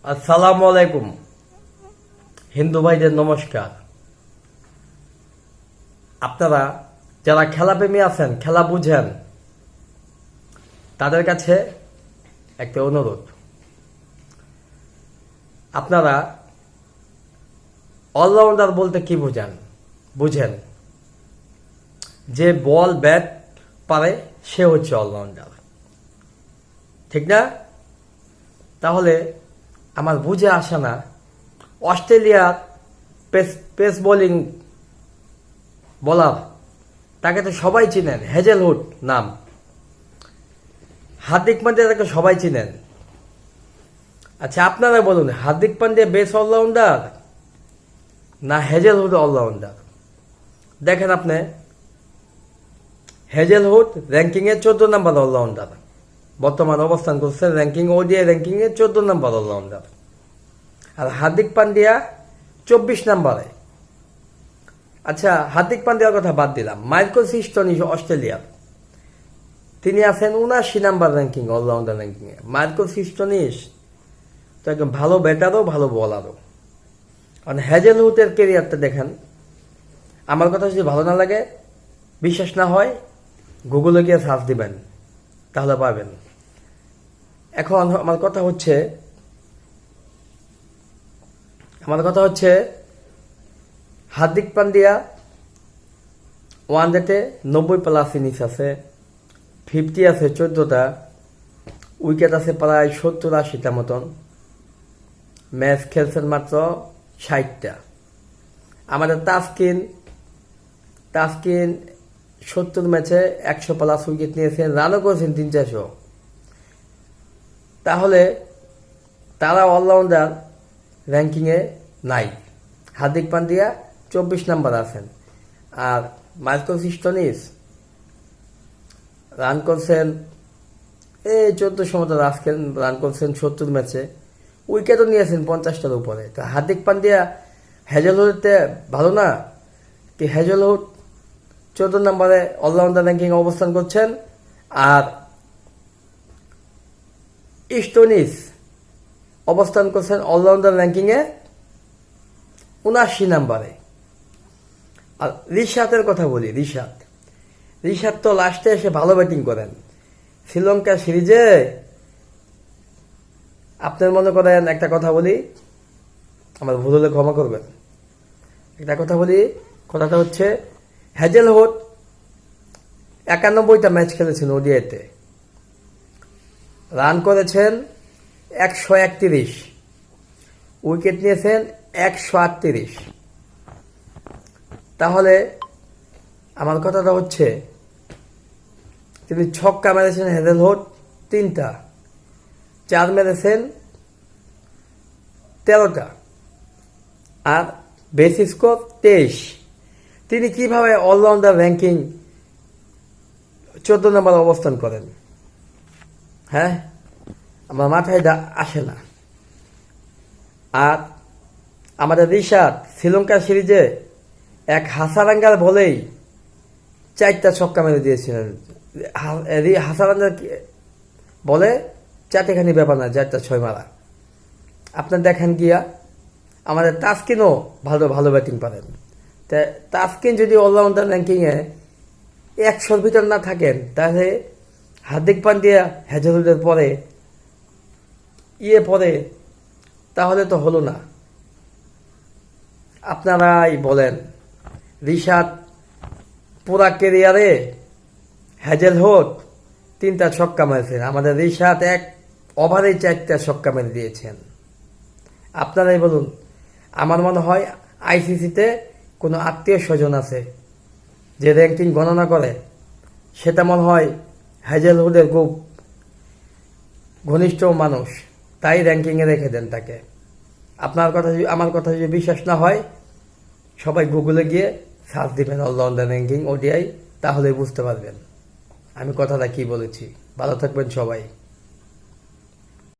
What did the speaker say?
আসসালামু আলাইকুম। হিন্দু ভাইদের নমস্কার। আপনারা যারা খেলাপ্রেমী আছেন, খেলা বুঝেন, তাদের কাছে একটা অনুরোধ। আপনারা অলরাউন্ডার বলতে কি বুঝেন যে বল ব্যাট পারে সে হচ্ছে অলরাউন্ডার, ঠিক না? তাহলে আমার বুঝে আসে না, অস্ট্রেলিয়ার পেস বোলিং বলার, তাকে তো সবাই চিনেন, হেজেলউড নাম। হার্দিক পান্ডিয়া তাকে সবাই চিনেন। আচ্ছা, আপনারা বলুন, হার্দিক পান্ডিয়া বেস্ট অলরাউন্ডার না হেজেলউড অলরাউন্ডার? দেখেন আপনি, হেজেলউড র্যাঙ্কিংয়ে 14 নম্বর অলরাউন্ডার, বর্তমান অবস্থান করছে র্যাঙ্কিং, ওডিআই র্যাঙ্কিংয়ে 14 নম্বর অলরাউন্ডার। আর হার্দিক পান্ডিয়া 24 নম্বরে। আচ্ছা, হার্দিক পান্ডিয়ার কথা বাদ দিলাম, মাইকেল স্টোনিস অস্ট্রেলিয়ার, তিনি আছেন 79 নাম্বার র্যাঙ্কিং, অলরাউন্ডার র্যাঙ্কিংয়ে। মাইকেল স্টোনিস তো একদম ভালো ব্যাটারও ভালো বলারও। কারণ হেজেলউডের কেরিয়ারটা দেখেন। আমার কথা যদি ভালো না লাগে, বিশ্বাস না হয়, গুগলে গিয়ে সার্চ দিবেন, তাহলে পাবেন। এখন আমার কথা হচ্ছে হার্দিক পান্ডিয়া ওয়ানডেতে 90+ ইনিংস আছে, 50 আছে 14টা, উইকেট আছে প্রায় 70-80টা মতন, ম্যাচ খেলছেন মাত্র 60টা। আমাদের তাসকিন 70 ম্যাচে 100+ উইকেট নিয়েছেন, রানও করেছেন 300-400। তাহলে তারা অলরাউন্ডার র্যাঙ্কিংয়ে নাই। হার্দিক পান্ডিয়া 24 নম্বর আছেন। আর মাইকেল স্টোনিস রান করছেন 1400 মতো রান করছেন 70 ম্যাচে, উইকেটও নিয়েছেন 50টার উপরে। তো হার্দিক পান্ডিয়া হেজেলউডে ভালো না? কি হেজেলউড 14 নম্বরে অলরাউন্ডার র্যাঙ্কিং অবস্থান করছেন, আর স্টোনিস অবস্থান করছেন অলরাউন্ডার র্যাঙ্কিংয়ে 79 নম্বরে। আর রিশাতের কথা বলি, রিশাত তো লাস্টে এসে ভালো ব্যাটিং করেন। শ্রীলঙ্কা সিরিজে আপনার মনে করেন, একটা কথা বলি, আমার ভুল হলে ক্ষমা করবেন, একটা কথা বলি, কথাটা হচ্ছে হেজেলউড 91টা ম্যাচ খেলেছেন ওডিআইতে, রান করেছেন 131, উইকেট নিয়েছেন 138। তাহলে আমার কথাটা হচ্ছে, তিনি ছক্কা মেরেছেন হেজেলউড 3টা, 4 মেরেছেন 13টা, আর বেস স্কোর 23। তিনি কিভাবে অলরাউন্ডার র্যাঙ্কিং 14 নম্বর অবস্থান করেন? হ্যাঁ, আমার মাথায় আসে না। আর আমাদের রিশাদ শ্রীলঙ্কা সিরিজে এক হাসারাঙ্গার বলেই 4টা ছক্কা মেরে দিয়েছিলেন। হাসারাঙ্গার বলে 4টেখানি ব্যাপার না, 4টা 6 মারা। আপনার দেখেন গিয়া আমাদের তাসকিনও ভালো ব্যাটিং পারেন। তাসকিন যদি অলরাউন্ডার র্যাঙ্কিংয়ে 100-র ভিতর না থাকেন, তাহলে হার্দিক পান্ডিয়া হেজেলউডের পরে তাহলে তো হলো না। আপনারাই বলেন, রিশাদ পুরা কেরিয়ারে হেজেলউড 3টা ছক্কা মেরেছেন, আমাদের রিশাদ 1 ওভারে 4টা ছক্কা মেরে দিয়েছেন। আপনারাই বলুন। আমার মনে হয় আইসিসিতে কোনো আত্মীয় স্বজন আছে যে র্যাঙ্কিং গণনা করে, সেটা মনে হয় হেজেলউডের খুব ঘনিষ্ঠ মানুষ, তাই র্যাঙ্কিংয়ে রেখে দেন তাকে। আমার কথা যদি বিশ্বাস না হয়, সবাই গুগলে গিয়ে সার্চ দিবেন অলরাউন্ডার র্যাঙ্কিং ওডিআই, তাহলে বুঝতে পারবেন আমি কথাটা কি বলেছি। ভালো থাকবেন সবাই।